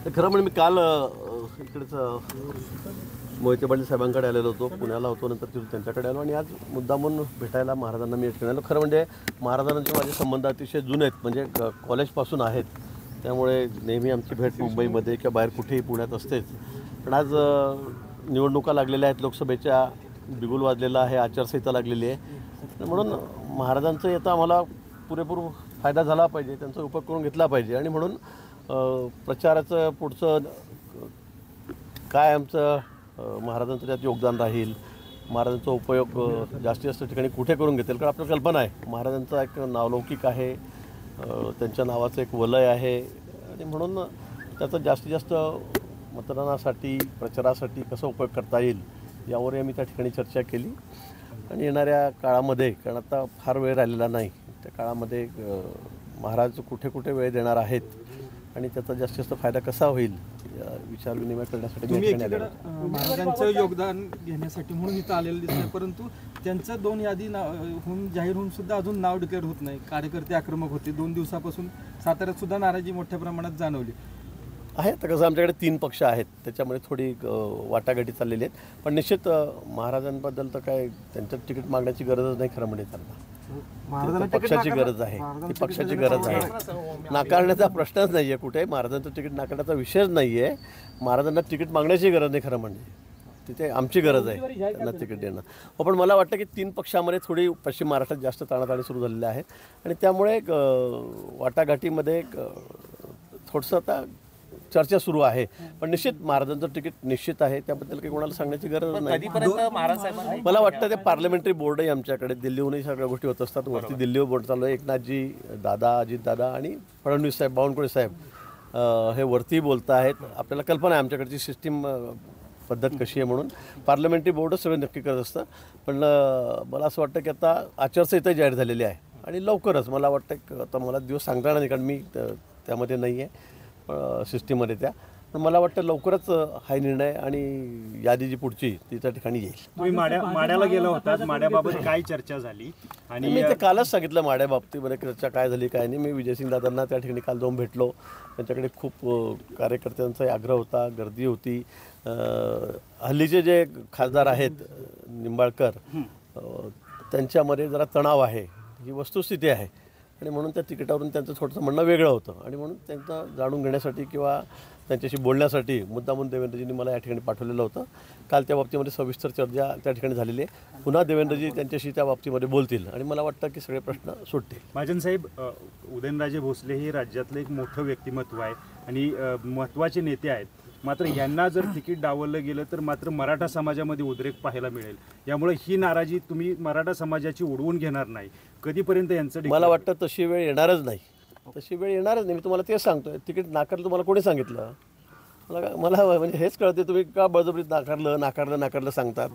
खरं म्हणजे मी काल इकडेच मोहिते पाटील साहेबांकडे आलेलो होतो, पुण्याला होतो, नंतर तिथून त्यांच्याकडे आलो आणि आज मुद्दामून भेटायला महाराजांना मी आलो. खरं म्हणजे महाराजांचे माझे संबंध अतिशय जुने आहेत, म्हणजे कॉलेजपासून आहेत. त्यामुळे नेहमी आमची भेट मुंबईमध्ये किंवा बाहेर कुठेही पुण्यात असतेच. पण आज निवडणुका लागलेल्या आहेत, लोकसभेच्या बिगुल वाजलेला आहे, आचारसंहिता लागलेली आहे. म्हणून महाराजांचा याचा आम्हाला पुरेपूर फायदा झाला पाहिजे, त्यांचा उपयोग करून घेतला पाहिजे. आणि म्हणून प्रचाराचं पुढचं काय आमचं महाराजांचं त्यात योगदान राहील, महाराजांचा उपयोग जास्तीत जास्त ठिकाणी कुठे करून घेतील. कारण आपल्याला कल्पना आहे महाराजांचा एक नावलौकिक आहे, त्यांच्या नावाचं एक वलय आहे आणि म्हणून त्याचा जास्तीत जास्त मतदानासाठी प्रचारासाठी कसा उपयोग करता येईल यावरही आम्ही त्या ठिकाणी चर्चा केली. आणि येणाऱ्या काळामध्ये, कारण आता फार वेळ राहिलेला नाही, त्या काळामध्ये महाराज कुठे कुठे वेळ देणार आहेत आणि त्याचा जास्तीत जास्त फायदा कसा होईल विचार विनिमय करण्यासाठी महाराजांचं योगदान घेण्यासाठी म्हणून इथं आलेलं दिसतंय. परंतु त्यांचं 2 यादी होऊन जाहीर होऊन सुद्धा अजून नाव डिक्लेअर होत नाही. कार्यकर्ते आक्रमक होते. 2 दिवसापासून साताऱ्यात सुद्धा नाराजी मोठ्या प्रमाणात जाणवली आहे. तर कसं आमच्याकडे 3 पक्ष आहेत, त्याच्यामध्ये थोडी वाटाघाटी चाललेली आहेत. पण निश्चित महाराजांबद्दल तर काय त्यांचं तिकीट मागण्याची गरजच नाही. खरं म्हणजे त्यांना पक्षाची गरज आहे, ती पक्षाची गरज आहे. नाकारण्याचा प्रश्नच नाही आहे कुठे. महाराजांचं तिकीट नाकारण्याचा विषयच नाही आहे. महाराजांना तिकीट मागण्याची गरज नाही. खरं म्हणजे तिथे आमची गरज आहे त्यांना तिकीट देणं. पण मला वाटतं की 3 पक्षामध्ये थोडी पश्चिम महाराष्ट्रात जास्त ताणाताणी सुरू झालेल्या आहेत आणि त्यामुळे वाटाघाटीमध्ये थोडंसं आता चर्चा सुरू आहे. पण निश्चित महाराजांचं तिकीट निश्चित आहे, त्याबद्दल काही कोणाला सांगण्याची गरज नाही. मला वाटतं ते पार्लमेंटरी बोर्डही आमच्याकडे दिल्लीहूनही सगळ्या गोष्टी होत असतात. वरती दिल्लीवर बोर्ड चालू आहे. एकनाथजी, दादा, अजितदादा आणि फडणवीस साहेब, बावनकुळे साहेब हे वरती बोलत आहेत. आपल्याला कल्पना आहे आमच्याकडची सिस्टीम पद्धत कशी आहे म्हणून. पार्लमेंटरी बोर्डच सगळं नक्की करत असतं. पण मला असं वाटतं की आता आचारसंहिता जाहीर झालेली आहे आणि लवकरच मला वाटतं की आता मला दिवस सांगता येणार नाही, कारण मी त्यामध्ये नाही आहे सिस्टीममध्ये त्या. पण मला वाटतं लवकरच हा निर्णय आणि यादी जी पुढची ती त्या ठिकाणी येईल. तुम्ही माड्याला गेला होता, माड्याबाबत काय चर्चा झाली? आणि मी ते कालच सांगितलं माड्या बाबतीमध्ये चर्चा काय झाली काय नाही. मी विजयसिंग दादांना त्या ठिकाणी काल जाऊन भेटलो. त्यांच्याकडे खूप कार्यकर्त्यांचा आग्रह होता, गर्दी होती. हल्लीचे जे खासदार आहेत निंबाळकर, त्यांच्यामध्ये जरा तणाव आहे, ही वस्तुस्थिती आहे. आणि म्हणून त्या तिकिटावरून त्यांचं थोडंसं म्हणणं वेगळं होतं आणि म्हणून त्यांचं जाणून घेण्यासाठी किंवा त्यांच्याशी बोलण्यासाठी मुद्दामून देवेंद्रजींनी मला या ठिकाणी पाठवलेलं होतं. काल त्या बाबतीमध्ये सविस्तर चर्चा त्या ठिकाणी झालेली आहे. पुन्हा देवेंद्रजी त्यांच्याशी त्या बाबतीमध्ये बोलतील आणि मला वाटतं की सगळे प्रश्न सुटतील. महाजन साहेब, उदयनराजे भोसले हे राज्यातलं एक मोठं व्यक्तिमत्व आहे आणि महत्त्वाचे नेते आहेत. मात्र यांना जर तिकीट डावललं गेलं तर मात्र मराठा समाजामध्ये उद्रेक पाहायला मिळेल. यामुळे ही नाराजी तुम्ही मराठा समाजाची उडवून घेणार नाही. कधीपर्यंत यांचं? मला वाटतं तशी वेळ येणारच नाही. तशी वेळ येणारच नाही. मी तुम्हाला तेच सांगतोय. तिकीट नाकारलं तुम्हाला कोणी सांगितलं? मला म्हणजे हेच कळते तुम्ही का बळजबरीत नाकारलं सांगतात.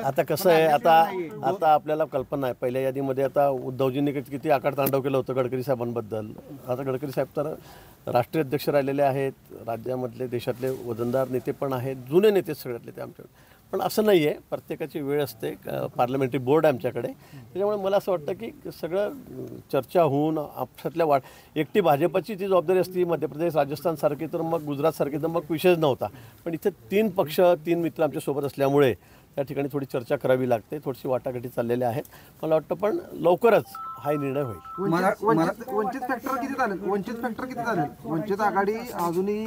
आता कसं आहे, आता आपल्याला कल्पना आहे पहिल्या यादीमध्ये आता उद्धवजींनी किती आकारतांडव केलं होतं गडकरी साहेबांबद्दल. आता गडकरी साहेब तर राष्ट्रीय अध्यक्ष राहिलेले आहेत, राज्यामधले देशातले वजनदार नेते पण आहेत, जुने नेते सगळ्यातले ते आमच्याकडे. पण असं नाही आहे, प्रत्येकाची वेळ असते. पार्लमेंटरी बोर्ड आहे आमच्याकडे. त्याच्यामुळे मला असं वाटतं की सगळं चर्चा होऊन आपल्यातल्या एकटी भाजपची ती जबाबदारी असती, मध्य प्रदेश राजस्थानसारखी तर मग गुजरातसारखी तर मग विषयच नव्हता. पण इथे 3 पक्ष 3 मित्र आमच्यासोबत असल्यामुळे त्या ठिकाणी थोडी चर्चा करावी लागते, थोडीशी वाटाघाटी चाललेल्या आहेत. मला वाटतं पण लवकरच हा निर्णय होईल. वंचित फॅक्टर किती झाले? वंचित आघाडी अजूनही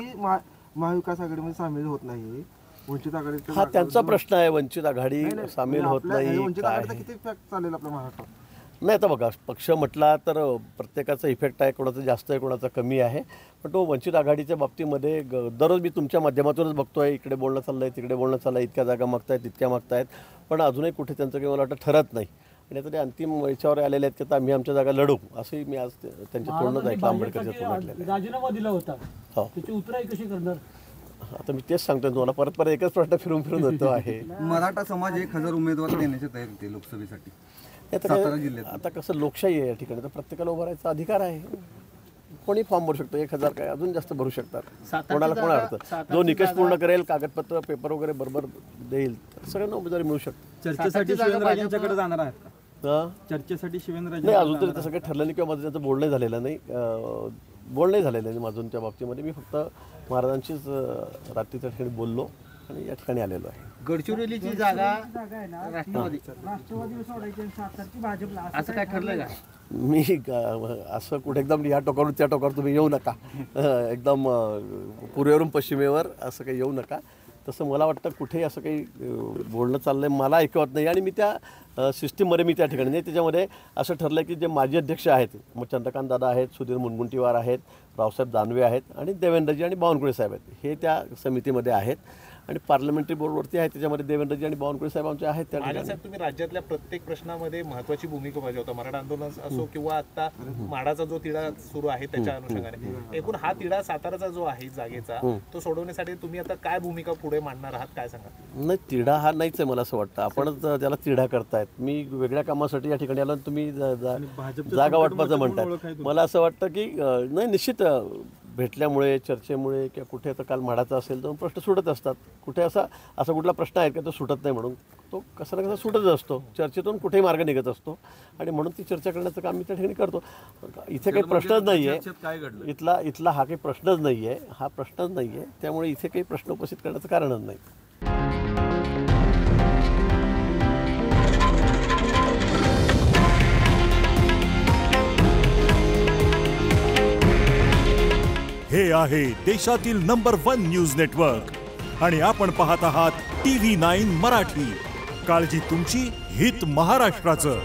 महाविकास आघाडीमध्ये सामील होत नाही. वंचित आघाडी हा त्यांचा प्रश्न आहे. वंचित आघाडी सामील होत नाही. किती फॅक्ट चालेल आपल्या महाराष्ट्रात? नाही, आता बघा, पक्ष म्हटला तर प्रत्येकाचा इफेक्ट आहे, कोणाचा जास्त आहे कोणाचा कमी आहे. पण तो वंचित आघाडीच्या बाबतीमध्ये दररोज मी तुमच्या माध्यमातूनच बघतोय, इकडे बोलणं चाललं आहे, तिकडे बोलणं चाललं आहे, इतक्या जागा मागतायत, तितक्या मागतायत, पण अजूनही कुठे त्यांचं काही मला वाटतं ठरत नाही. आणि आता ते अंतिम याच्यावर आलेले आहेत की आता आम्ही आमच्या जागा लढू, असंही मी आज त्यांच्या तोंडच ऐकलं, आंबेडकरच्या तोंडातलं. राजीनामा दिला होता, हो, त्याची उतराई कशी करणार? आता मी तेच सांगतोय तुम्हाला, परत एकच प्रश्न फिरून होतो आहे. मराठा समाज 1000 उमेदवार देण्याची तयारी होते लोकसभेसाठी सातारा जिल्ह्यात. आता कसं लोकशाही आहे या ठिकाणी, तर प्रत्येकाला उभा राहायचा अधिकार आहे. कोणी फॉर्म भरू शकतो, 1000 काय अजून जास्त भरू शकतात. कोणाला कोण अडतं, जो निकष पूर्ण करेल, कागदपत्र पेपर वगैरे बरोबर देईल, तर सगळ्यांना उमेदवारी मिळू शकते. चर्चेसाठी शिवेंद्रराजेंच्याकडे जाणार आहेत का? चर्चेसाठी शिवेंद्रराजे नाही, अजून तरी तसं काही ठरलं नाही किंवा माझं त्यांचं बोलणं झालेलं नाही. बोलणं झालेलं नाही माझून त्या बाबतीमध्ये. मी फक्त महाराजांशीच रात्री त्या ठिकाणी बोललो आणि या ठिकाणी आलेलो आहे. गडचिरोलीची जागा राष्ट्रवादी सोडायची आणि सातारची भाजपला, असं काय ठरलंय का? मी असं कुठे एकदम या टोकावरून त्या टोकावर तुम्ही येऊ नका. एकदम पूर्वेवरून पश्चिमेवर असं काही येऊ नका. तसं मला वाटतं कुठेही असं काही बोलणं चाललं आहे मला ऐकवत नाही. आणि मी त्या सिस्टीममध्ये मी त्या ठिकाणी नाही. त्याच्यामध्ये असं ठरलं आहे की जे माजी अध्यक्ष आहेत, मग चंद्रकांत दादा आहेत, सुधीर मुनगंटीवार आहेत, रावसाहेब दानवे आहेत आणि देवेंद्रजी आणि बावनकुळे साहेब आहेत, हे त्या समितीमध्ये आहेत. आणि पार्लमेंटरी बोर्डवरती आहे, त्याच्यामध्ये देवेंद्रजी आणि बावनकुळे साहेब आमचे आहेत. त्या ठिकाणी साहेब, तुम्ही राज्यातल्या प्रत्येक प्रश्नामध्ये महत्त्वाची भूमिका बजावता. मराठा आंदोलन असो किंवा आता माडाचा जो तिढा सुरू आहे त्याच्या अनुषंगाने, एकूण हा तिढा साताराचा जो आहे जागेचा, तो सोडवण्यासाठी तुम्ही आता काय भूमिका पुढे मांडणार आहात, काय सांगा? नाही, तिढा हा नाहीच आहे मला असं वाटतं. आपणच त्याला तिढा करतायत. मी वेगळ्या कामासाठी या ठिकाणी आलो, तुम्ही जागा वाटपाचं म्हणताय. मला असं वाटतं की नाही, निश्चित भेटल्यामुळे, चर्चेमुळे किंवा कुठे तर काल माडाचा असेल तर प्रश्न सुटत असतात. कुठे असा कुठला प्रश्न आहे का तो सुटत नाही म्हणून, तो कसा ना कसा सुटत असतो. चर्चेतून कुठेही मार्ग निघत असतो आणि म्हणून ती चर्चा करण्याचं काम मी त्या ठिकाणी करतो. इथे काही प्रश्नच नाही आहे. इथला हा काही प्रश्नच नाही आहे. हा प्रश्नच नाही आहे. त्यामुळे इथे काही प्रश्न उपस्थित करण्याचं कारणच नाही. हे आहे देशातील नंबर 1 न्यूज नेटवर्क आणि आपण पाहत आहात TV9 मराठी. काळजी तुमची, हित महाराष्ट्राचं.